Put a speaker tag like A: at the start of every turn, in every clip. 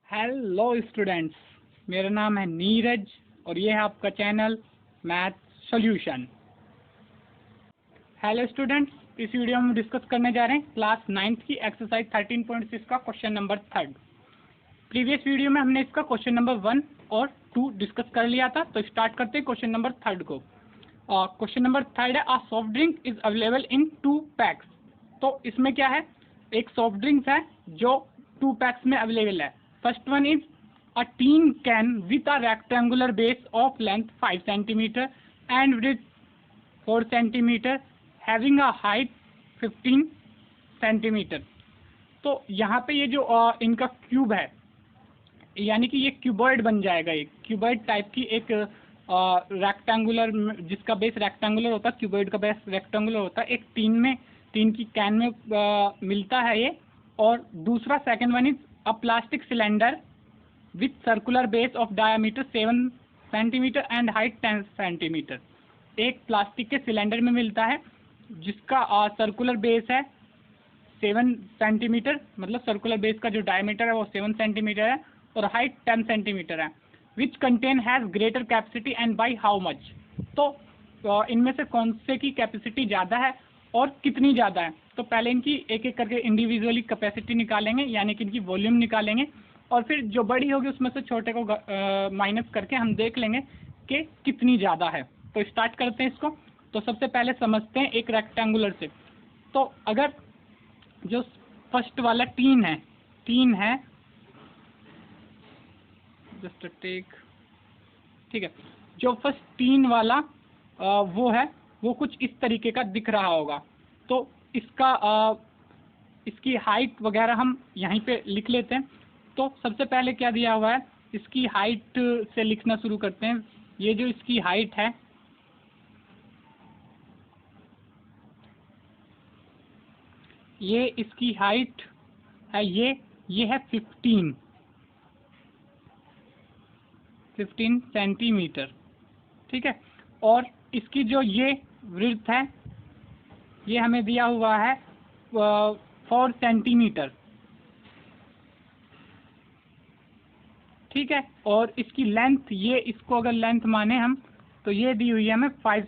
A: Hello students, मेरा नाम है नीरज और ये है आपका channel math solution. Hello students, इस वीडियो में हम डिस्कस करने जा रहे हैं क्लास 9th की एक्सरसाइज 13.6 का क्वेश्चन नंबर 3। प्रीवियस वीडियो में हमने इसका क्वेश्चन नंबर 1 और 2 डिस्कस कर लिया था। तो स्टार्ट करते हैं क्वेश्चन नंबर 3 को। क्वेश्चन नंबर 3 है, a soft drink is available in 2 PACS. तो इसमें क्या है, एक सॉफ्ट ड्रिंक्स है जो 2 पैक्स में अवेलेबल है। First one is a tin can with a rectangular base of length 5 centimeter and width 4 centimeter having a height 15 centimeter। तो यहाँ पे ये जो इनका क्यूब है, यानी कि ये क्यूबॉइड बन जाएगा। एक क्यूबॉइड टाइप की एक रेक्टेंगुलर, जिसका बेस रेक्टेंगुलर होता है, क्यूबॉइड का बेस रेक्टेंगुलर होता है, एक टीन की कैन में मिलता है ये। और दूसरा second one is a plastic cylinder with circular base of diameter 7 centimetre and height 10 centimetre. एक प्लास्टिक के सिलेंडर में मिलता है जिसका सर्कुलर बेस है 7 सेंटीमीटर, मतलब सर्कुलर बेस का जो डायमीटर है वो 7 सेंटीमीटर है और हाइट 10 सेंटीमीटर है। Which contain has greater capacity and by how much. तो इनमें से कौन से की कैपेसिटी ज़्यादा है और कितनी ज़्यादा है। तो पहले इनकी एक एक करके इंडिविजुअली कैपेसिटी निकालेंगे, यानी कि इनकी वॉल्यूम निकालेंगे, और फिर जो बड़ी होगी उसमें से छोटे को माइनस करके हम देख लेंगे कि कितनी ज़्यादा है। तो स्टार्ट करते हैं इसको। तो सबसे पहले समझते हैं एक रेक्टेंगुलर से। तो अगर जो फर्स्ट वाला टीन है जस्ट टेक, ठीक है, जो फर्स्ट टीन वाला वो है, वो कुछ इस तरीके का दिख रहा होगा। तो इसकी हाइट वगैरह हम यहीं पे लिख लेते हैं। तो सबसे पहले क्या दिया हुआ है, इसकी हाइट से लिखना शुरू करते हैं। ये जो इसकी हाइट है, ये इसकी हाइट है, ये है 15 सेंटीमीटर, ठीक है। और इसकी जो ये विड्थ है, ये हमें दिया हुआ है 4 सेंटीमीटर, ठीक है। और इसकी लेंथ, ये इसको अगर लेंथ माने हम, तो ये दी हुई है हमें 5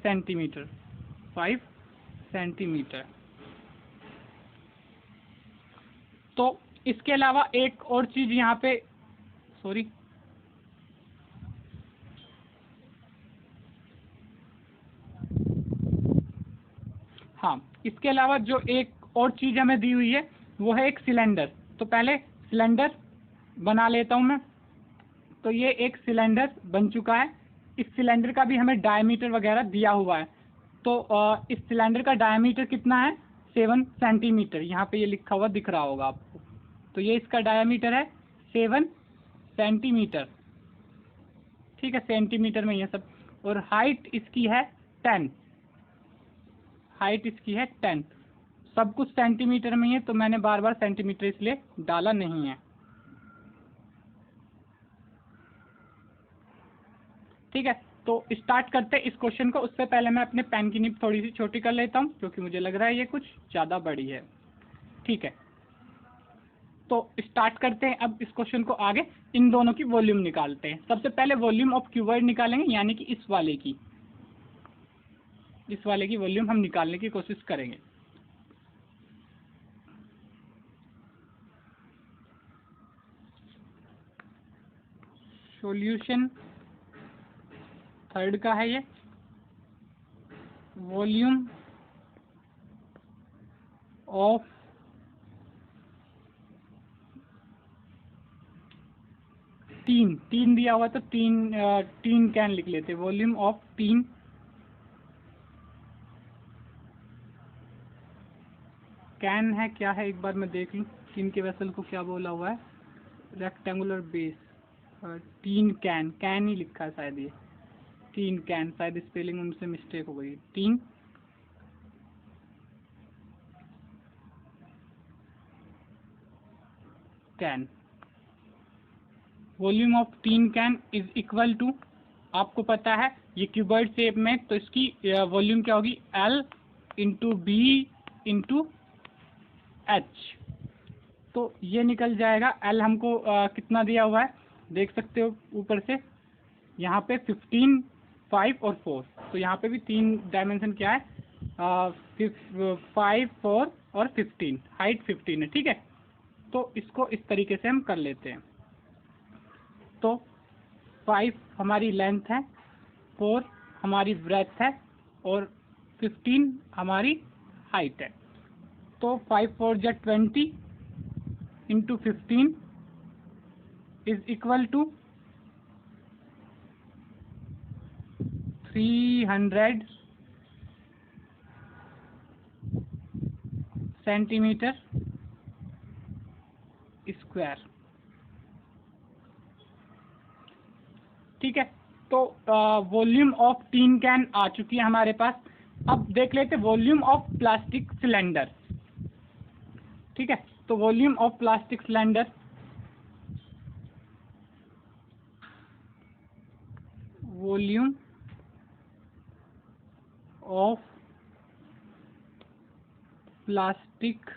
A: सेंटीमीटर। तो इसके अलावा एक और चीज़ यहाँ पे, सॉरी, हाँ, इसके अलावा जो एक और चीज़ हमें दी हुई है वो है एक सिलेंडर। तो पहले सिलेंडर बना लेता हूँ मैं। तो ये एक सिलेंडर बन चुका है। इस सिलेंडर का भी हमें डायमीटर वगैरह दिया हुआ है। तो इस सिलेंडर का डायमीटर कितना है, 7 सेंटीमीटर। यहाँ पे ये लिखा हुआ दिख रहा होगा आपको। तो ये इसका डायमीटर है 7 सेंटीमीटर, ठीक है, सेंटीमीटर में ये सब। और हाइट इसकी है 10, हाइट इसकी है 10। सब कुछ सेंटीमीटर में ही है, तो मैंने बार बार सेंटीमीटर इसलिए डाला नहीं है, ठीक है। तो स्टार्ट करते हैं इस क्वेश्चन को। उससे पहले मैं अपने पेन की निब थोड़ी सी छोटी कर लेता हूँ, क्योंकि मुझे लग रहा है ये कुछ ज़्यादा बड़ी है, ठीक है। तो स्टार्ट करते हैं अब इस क्वेश्चन को आगे। इन दोनों की वॉल्यूम निकालते हैं। सबसे पहले वॉल्यूम ऑफ क्यूबॉइड निकालेंगे, यानी कि इस वाले की वॉल्यूम हम निकालने की कोशिश करेंगे। सॉल्यूशन 3 का है ये। वॉल्यूम ऑफ तीन दिया हुआ, तो तीन कैन लिख लेते। वॉल्यूम ऑफ तीन कैन है, क्या है एक बार मैं देख लूँ। तीन के वेसल को क्या बोला हुआ है, रेक्टेंगुलर बेस। तीन कैन ही लिखा है शायद, ये 3 कैन, शायद स्पेलिंग उनसे मिस्टेक हो गई। 3 can, volume of 3 can is equal to, आपको पता है ये क्यूबॉइड शेप में, तो इसकी वॉल्यूम क्या होगी, L into B into H. तो ये निकल जाएगा। एल हमको कितना दिया हुआ है देख सकते हो ऊपर से, यहाँ पे 15, 5 और 4। तो यहाँ पे भी 3 डायमेंशन क्या है, 5, 4 और 15, हाइट 15 है। ठीक है, तो इसको इस तरीके से हम कर लेते हैं। तो 5 हमारी लेंथ है, 4 हमारी ब्रेथ है और 15 हमारी हाइट है। तो 5 4 जा 20 into 15 is equal to 300 centimetre square. ठीक है, तो वॉल्यूम ऑफ टीन कैन आ चुकी है हमारे पास। अब देख लेते वॉल्यूम ऑफ प्लास्टिक सिलेंडर। ठीक है, तो volume of plastic cylinder, volume of plastic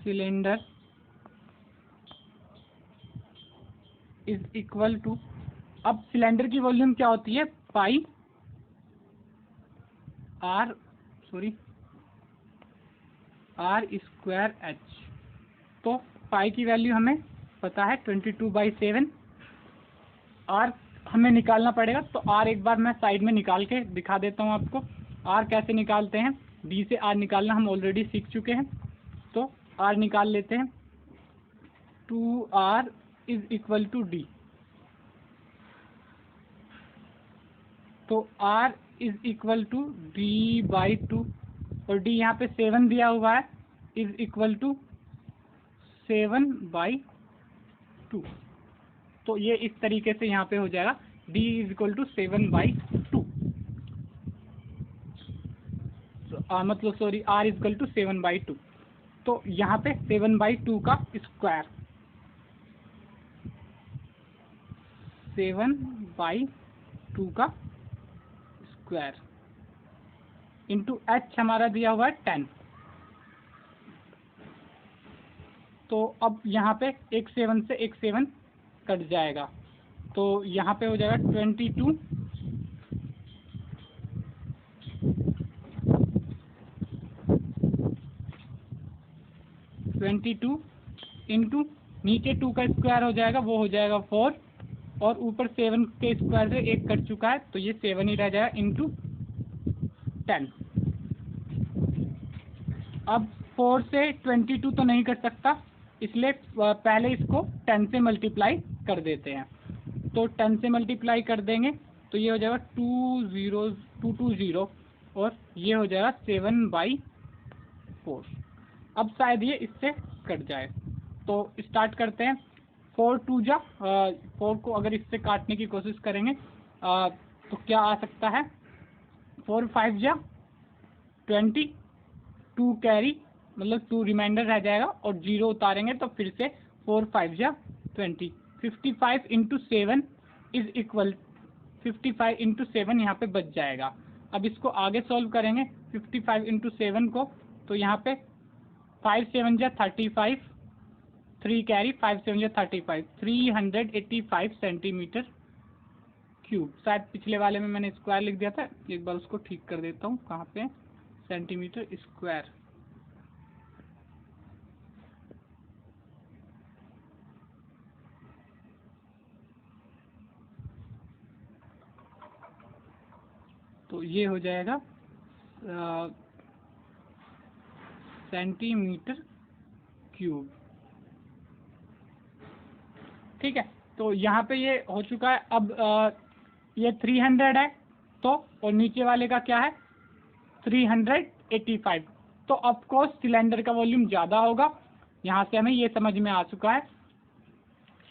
A: cylinder is equal to, अब सिलेंडर की वॉल्यूम क्या होती है, पाई आर स्क्वायर एच। तो पाई की वैल्यू हमें पता है 22/7। आर हमें निकालना पड़ेगा, तो आर एक बार मैं साइड में निकाल के दिखा देता हूँ आपको। आर कैसे निकालते हैं, डी से आर निकालना हम ऑलरेडी सीख चुके हैं। तो आर निकाल लेते हैं, 2r is equal to D. तो r is equal to d/2 और d यहाँ पे 7 दिया हुआ है, इज इक्वल टू 7/2। तो ये इस तरीके से यहाँ पे हो जाएगा, d इज इक्वल टू 7/2। मतलब sorry, r is equal to 7/2। तो यहाँ पे 7/2 का स्क्वायर, 7/2 का स्क्वायर इंटू h हमारा दिया हुआ है 10। तो अब यहाँ पे एक 7 से एक 7 कट जाएगा, तो यहाँ पे हो जाएगा 22 इंटू नीचे 2 का स्क्वायर हो जाएगा, वो हो जाएगा 4 और ऊपर 7 के स्क्वायर से एक कट चुका है, तो ये 7 ही रह जाएगा इंटू 10। अब 4 से 22 तो नहीं कर सकता, इसलिए पहले इसको 10 से मल्टीप्लाई कर देते हैं। तो 10 से मल्टीप्लाई कर देंगे तो ये हो जाएगा 220 और ये हो जाएगा 7/4। अब शायद ये इससे कट जाए, तो स्टार्ट करते हैं। 4 2 जा 4 को अगर इससे काटने की कोशिश करेंगे तो क्या आ सकता है, 4 5 जा 20, 2 कैरी मतलब 2 रिमाइंडर रह जाएगा और 0 उतारेंगे तो फिर से 4 5 जा 20। 55 इंटू 7 इज इक्वल, 55 इंटू 7 यहाँ पे बच जाएगा। अब इसको आगे सॉल्व करेंगे 55 इंटू 7 को, तो यहाँ पे 5 7 जा 35, 3 कैरी 5 7 जा 35, 385 सेंटीमीटर क्यूब। शायद पिछले वाले में मैंने स्क्वायर लिख दिया था, एक बार उसको ठीक कर देता हूँ, कहाँ पे सेंटीमीटर स्क्वायर। तो ये हो जाएगा सेंटीमीटर क्यूब। ठीक है, तो यहाँ पे ये हो चुका है। अब ये 300 है, तो और नीचे वाले का क्या है 385। तो ऑफकोर्स सिलेंडर का वॉल्यूम ज़्यादा होगा, यहाँ से हमें ये समझ में आ चुका है।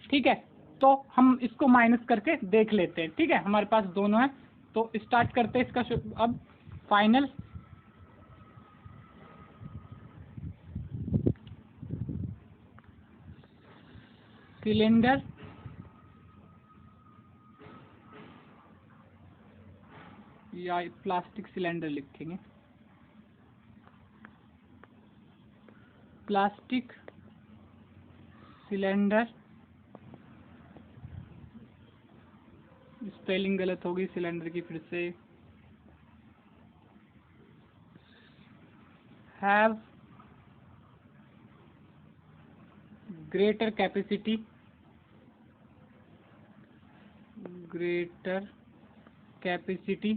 A: ठीक है, तो हम इसको माइनस करके देख लेते हैं। ठीक है, हमारे पास दोनों है, तो स्टार्ट करते हैं इसका अब फाइनल। सिलेंडर या प्लास्टिक सिलेंडर लिखेंगे, प्लास्टिक सिलेंडर, स्पेलिंग गलत होगी सिलेंडर की फिर से, have greater capacity, greater capacity,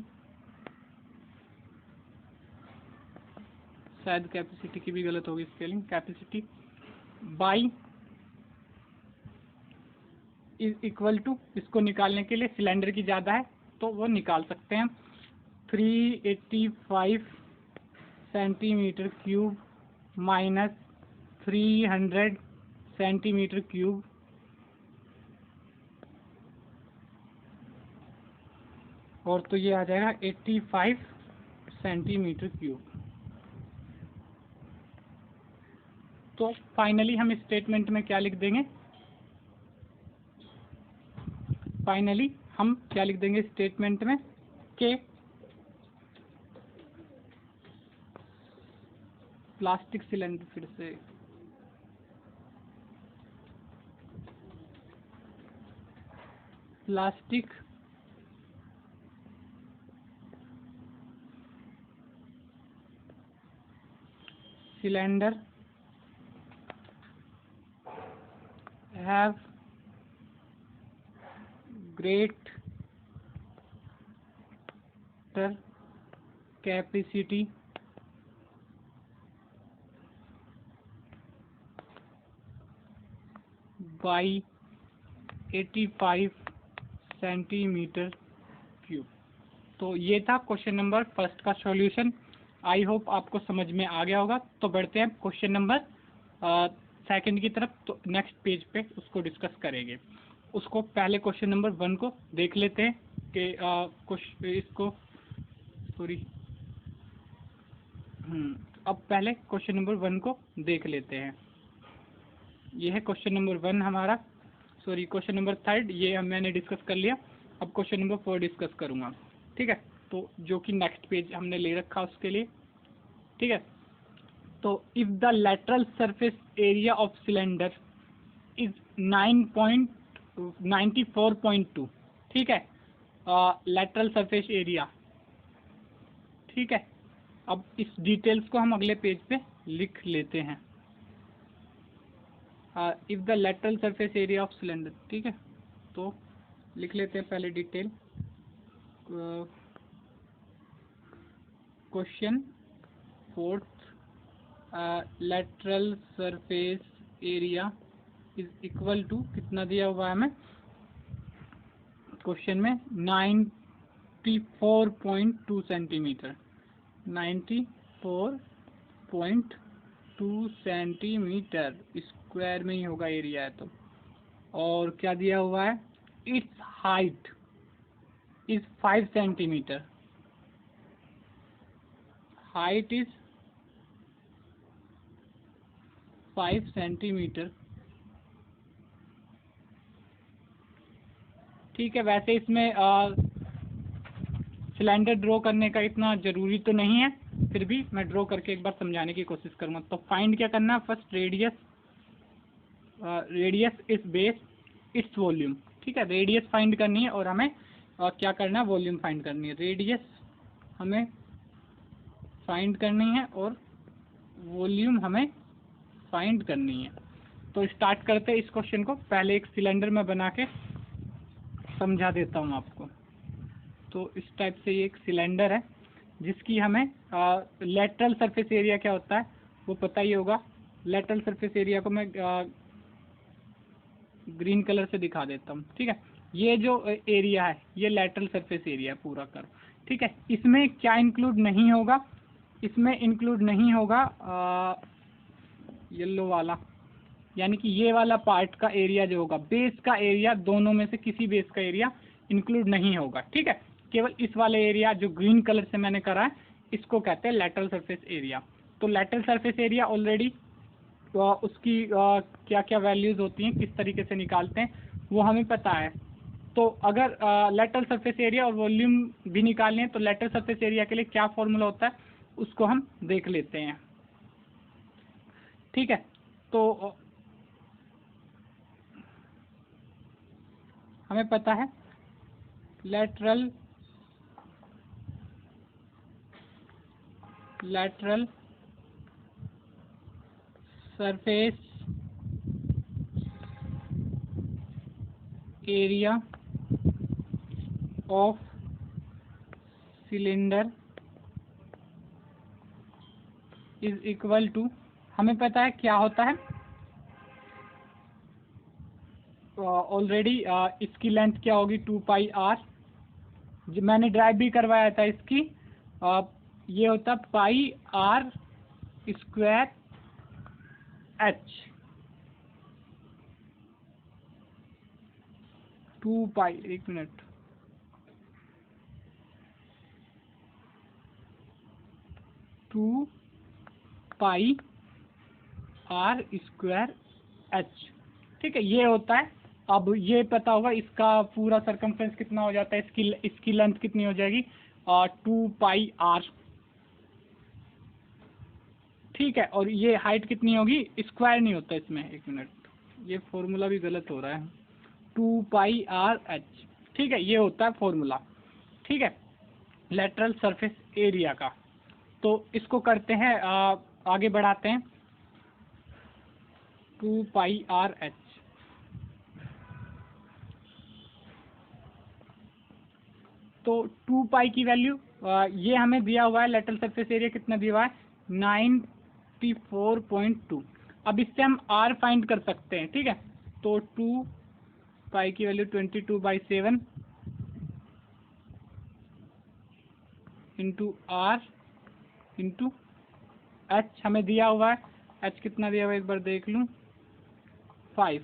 A: शायद कैपेसिटी की भी गलत होगी spelling, capacity by is equal to, इसको निकालने के लिए सिलेंडर की ज़्यादा है तो वो निकाल सकते हैं, 385 centimetre cube minus 300 centimetre cube और तो ये आ जाएगा 85 सेंटीमीटर क्यूब। तो फाइनली हम स्टेटमेंट में क्या लिख देंगे, फाइनली हम क्या लिख देंगे स्टेटमेंट में कि प्लास्टिक सिलेंडर, फिर से plastic cylinder have greater capacity by 85 centimetre cube. तो ये था क्वेश्चन नंबर फर्स्ट का सॉल्यूशन। आई होप आपको समझ में आ गया होगा। तो बढ़ते हैं क्वेश्चन नंबर सेकंड की तरफ। तो नेक्स्ट पेज पे उसको डिस्कस करेंगे। उसको पहले क्वेश्चन नंबर 1 को देख लेते हैं कि इसको सॉरी अब पहले क्वेश्चन नंबर 1 को देख लेते हैं। ये है क्वेश्चन नंबर 1 हमारा, सॉरी क्वेश्चन नंबर 3 ये मैंने डिस्कस कर लिया। अब क्वेश्चन नंबर 4 डिस्कस करूँगा, ठीक है। तो जो कि नेक्स्ट पेज हमने ले रखा उसके लिए, ठीक है। तो if the lateral surface area of cylinder is 94.2, ठीक है, लेटरल सरफेस एरिया, ठीक है। अब इस डिटेल्स को हम अगले पेज पे लिख लेते हैं। If the lateral surface area of cylinder, ठीक है, तो लिख लेते हैं पहले detail. Question 4, lateral surface area is equal to, कितना दिया हुआ है हमें क्वेश्चन में, 94.2 सेंटीमीटर, 94.2 सेंटीमीटर स्क्वायर में ही होगा एरिया है तो। और क्या दिया हुआ है, it's height is 5 centimetre, height is 5 centimetre, ठीक है। वैसे इसमें सिलेंडर ड्रॉ करने का इतना ज़रूरी तो नहीं है, फिर भी मैं ड्रॉ करके एक बार समझाने की कोशिश करूँगा। तो फाइंड क्या करना है, फर्स्ट रेडियस, रेडियस इस बेस इट्स वॉल्यूम, ठीक है। रेडियस फाइंड करनी है और हमें क्या करना है, वॉल्यूम फाइंड करनी है। रेडियस हमें फाइंड करनी है और वॉल्यूम हमें फाइंड करनी है। तो स्टार्ट करते हैं इस क्वेश्चन को। पहले एक सिलेंडर में बना के समझा देता हूँ आपको। तो इस टाइप से ये एक सिलेंडर है जिसकी हमें लेटरल सरफेस एरिया क्या होता है वो पता ही होगा। लेटरल सरफेस एरिया को मैं ग्रीन कलर से दिखा देता हूँ, ठीक है। ये जो एरिया है ये लेटरल सरफेस एरिया है पूरा कर्व, ठीक है। इसमें क्या इंक्लूड नहीं होगा, इसमें इंक्लूड नहीं होगा येलो वाला, यानी कि ये वाला पार्ट का एरिया जो होगा, बेस का एरिया, दोनों में से किसी बेस का एरिया इंक्लूड नहीं होगा, ठीक है। केवल इस वाले एरिया जो ग्रीन कलर से मैंने करा है इसको कहते हैं लेटरल सरफेस एरिया। तो लेटरल सरफेस एरिया ऑलरेडी उसकी क्या क्या वैल्यूज होती हैं, किस तरीके से निकालते हैं वो हमें पता है। तो अगर लेटरल सरफेस एरिया और वॉल्यूम भी निकालने हैं तो लेटरल सरफेस एरिया के लिए क्या फॉर्मूला होता है उसको हम देख लेते हैं, ठीक है, तो हमें पता है lateral surface area of cylinder is equal to, हमें पता है क्या होता है ऑलरेडी, इसकी लेंथ क्या होगी 2 पाई आर, मैंने ड्राइव भी करवाया था इसकी, ये होता pi R square H, 2 pi, एक minute, 2 pi R square H, ठीक है, ये होता है। अब ये पता होगा इसका पूरा सरकमफ्रेंस कितना हो जाता है, इसकी लेंथ कितनी हो जाएगी 2 पाई आर, ठीक है, और ये हाइट कितनी होगी, स्क्वायर नहीं होता इसमें, एक मिनट, ये फॉर्मूला भी गलत हो रहा है, 2 पाई आर एच, ठीक है, ये होता है फॉर्मूला, ठीक है, लेटरल सरफेस एरिया का। तो इसको करते हैं, आगे बढ़ाते हैं, 2 पाई आर एच, तो 2 पाई की वैल्यू, ये हमें दिया हुआ है, लेटरल सरफेस एरिया कितना दिया हुआ है 94.2। अब इससे हम आर फाइंड कर सकते हैं, ठीक है, तो 2 पाई की value 22/7 into R into H हमें दिया हुआ है, एच कितना दिया हुआ है एक बार देख लूँ, 5,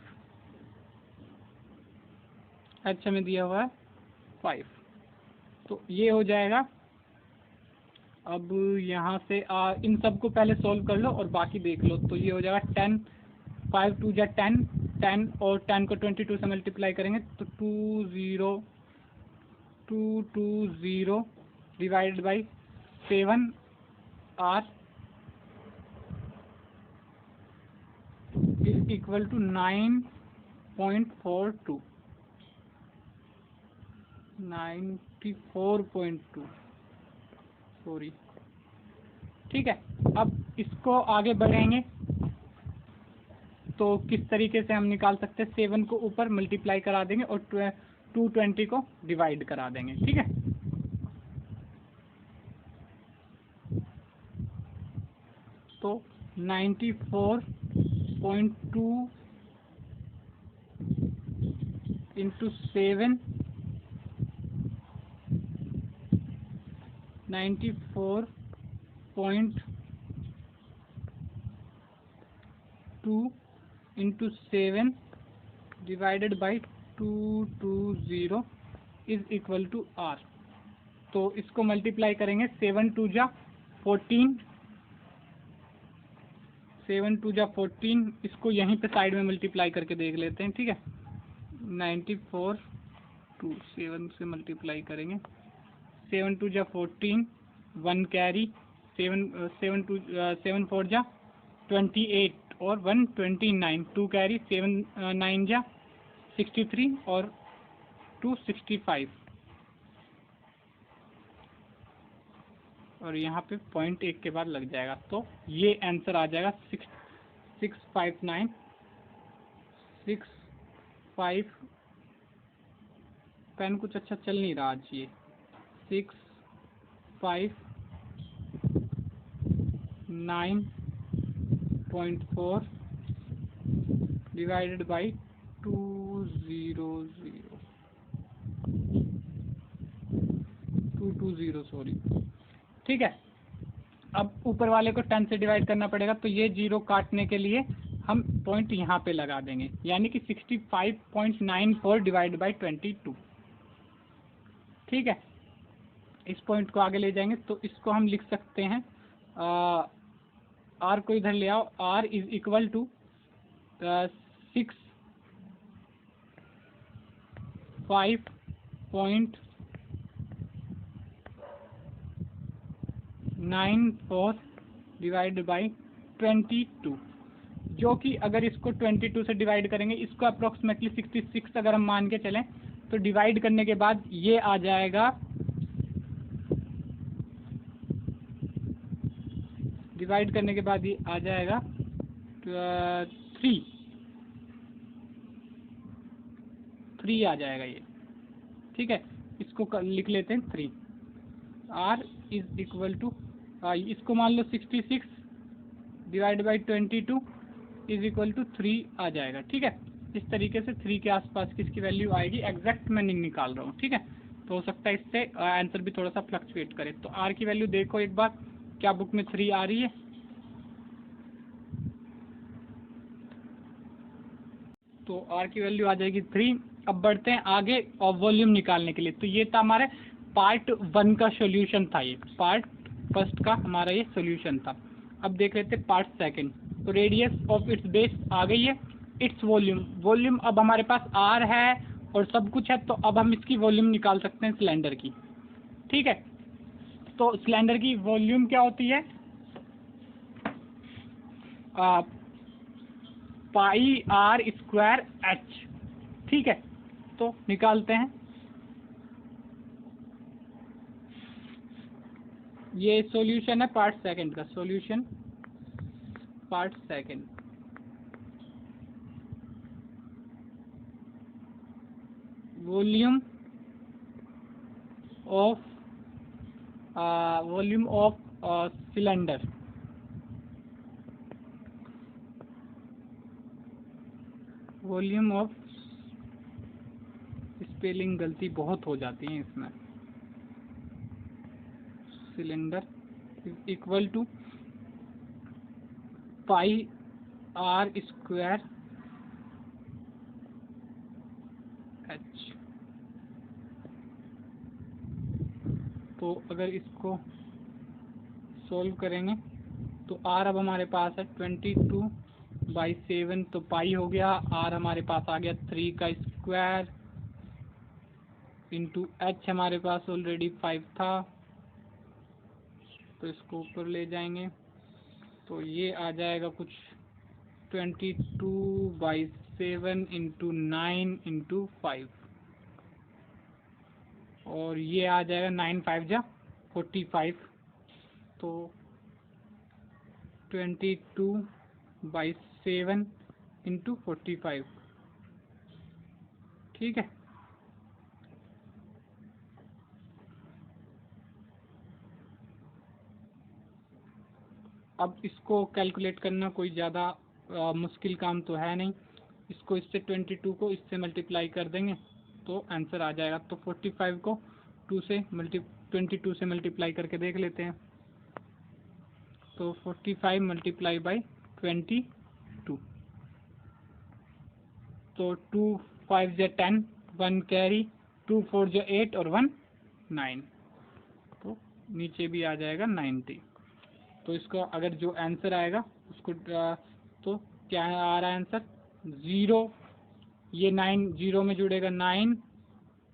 A: एच हमें दिया हुआ है 5, तो ये हो जाएगा। अब यहाँ से इन सब को पहले सॉल्व कर लो और बाकी देख लो, तो ये हो जाएगा 10, 5 2 जा 10, 10 और 10 को 22 से मल्टीप्लाई करेंगे तो 220 divided by 7 R is equal to 9.42, 94.2, sorry, ठीक है। अब इसको आगे बढ़ेंगे तो किस तरीके से हम निकाल सकते हैं, 7 को ऊपर मल्टीप्लाई करा देंगे और 220 को डिवाइड करा देंगे, ठीक है। तो 94.2 into 7, 94.2 into 7 divided by 220 is equal to R. तो इसको मल्टीप्लाई करेंगे, 7 2 जा 14, 7 2 जा 14, इसको यहीं पे साइड में मल्टीप्लाई करके देख लेते हैं, ठीक है। 94 2 7 से मल्टीप्लाई करेंगे, 7 2 जा 14, 1 कैरी, 7 4 जा 28 और 1 29, 2 कैरी, 7 9 जा 63 और 2 65, और यहाँ पे 0.1 के बाद लग जाएगा, तो ये आंसर आ जाएगा 659 65, पेन कुछ अच्छा चल नहीं रहा आज ये, 659.4 डिवाइडेड बाई 220, सॉरी, ठीक है। अब ऊपर वाले को 10 से डिवाइड करना पड़ेगा, तो ये 0 काटने के लिए हम पॉइंट यहाँ पे लगा देंगे, यानी कि 65.94 डिवाइड बाई 22, ठीक है। इस पॉइंट को आगे ले जाएंगे तो इसको हम लिख सकते हैं, आर को इधर ले आओ, R is equal to 65.94 divided by 22, जो कि अगर इसको 22 से डिवाइड करेंगे, इसको अप्रोक्सीमेटली 66 अगर हम मान के चलें, तो डिवाइड करने के बाद ये आ जाएगा, डिवाइड करने के बाद ये आ जाएगा 3 आ जाएगा ये। ठीक है, इसको लिख लेते हैं 3। R इज इक्वल टू, इसको मान लो 66 divide by 22 is equal to 3 आ जाएगा। ठीक है, इस तरीके से 3 के आसपास की इसकी वैल्यू आएगी। एग्जैक्ट मैं नहीं निकाल रहा हूँ। ठीक है, तो हो सकता है इससे आंसर भी थोड़ा सा फ्लक्चुएट करे। तो R की वैल्यू देखो एक बार, क्या बुक में 3 आ रही है? तो R की वैल्यू आ जाएगी 3। अब बढ़ते हैं आगे और वॉल्यूम निकालने के लिए। तो ये था हमारे पार्ट 1 का सॉल्यूशन था, ये पार्ट फर्स्ट का हमारा ये सॉल्यूशन था। अब देख लेते हैं पार्ट सेकंड। तो रेडियस ऑफ इट्स बेस आ गई है, इट्स वॉल्यूम, वॉल्यूम अब हमारे पास R है और सब कुछ है, तो अब हम इसकी वॉल्यूम निकाल सकते हैं सिलेंडर की। ठीक है, तो सिलेंडर की वॉल्यूम क्या होती है? Pi R square H। ठीक है, तो निकालते हैं। ये सॉल्यूशन है पार्ट सेकंड का, solution part second. Volume of cylinder, volume of, spelling गलती बहुत हो जाती है इसमें, cylinder is equal to pi R square H। तो अगर इसको सॉल्व करेंगे तो R अब हमारे पास है 22/7, तो पाई हो गया, R हमारे पास आ गया 3 का स्क्वायर इंटू H हमारे पास ऑलरेडी 5 था, तो इसको ऊपर ले जाएंगे तो ये आ जाएगा कुछ 22/7 इंटू 9 इंटू 5, और ये आ जाएगा 9 5 जा 45, तो 22/7 इंटू 45। ठीक है, अब इसको कैलकुलेट करना कोई ज़्यादा मुश्किल काम तो है नहीं। इसको इससे 22 को इससे मल्टीप्लाई कर देंगे तो आंसर आ जाएगा। तो 45 को 22 से मल्टीप्लाई करके देख लेते हैं। तो 45 मल्टीप्लाई बाई 22, तो 2 5 जा 10, 1 कैरी, 2 4 जा 8 और 1 9, तो नीचे भी आ जाएगा 90। तो इसका अगर जो आंसर आएगा उसको तो क्या आ रहा है आंसर? 0, ये 9 0 में जुड़ेगा 9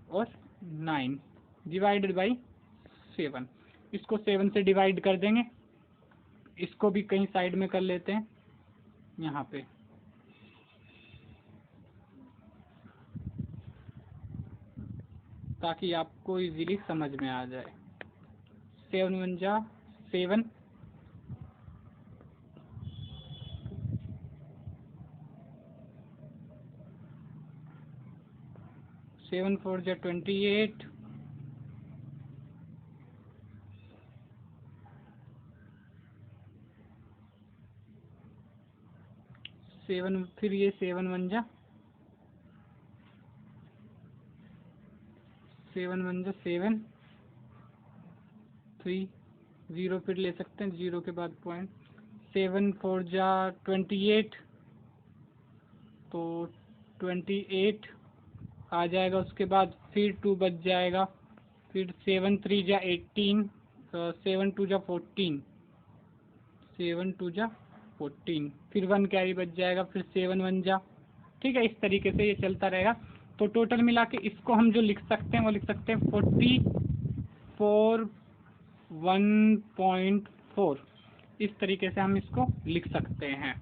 A: और 9 डिवाइडेड बाई 7। इसको 7 से डिवाइड कर देंगे, इसको भी कहीं साइड में कर लेते हैं यहाँ पे, ताकि आपको इजीली समझ में आ जाए। 7 1 जा 7, 7 4 जा 28, 7 फिर ये 7 1 जा 7, 3 0 फिर ले सकते हैं, 0 के बाद पॉइंट, 7 4 जा 28, तो 28 आ जाएगा। उसके बाद फिर 2 बच जाएगा, फिर 7 3 जा 18, 7 2 जा 14, 7 2 जा 14, फिर 1 कैरी बच जाएगा, फिर 7 1 जा। ठीक है, इस तरीके से ये चलता रहेगा। तो टोटल मिला के इसको हम जो लिख सकते हैं वो लिख सकते हैं 44 1.4, इस तरीके से हम इसको लिख सकते हैं।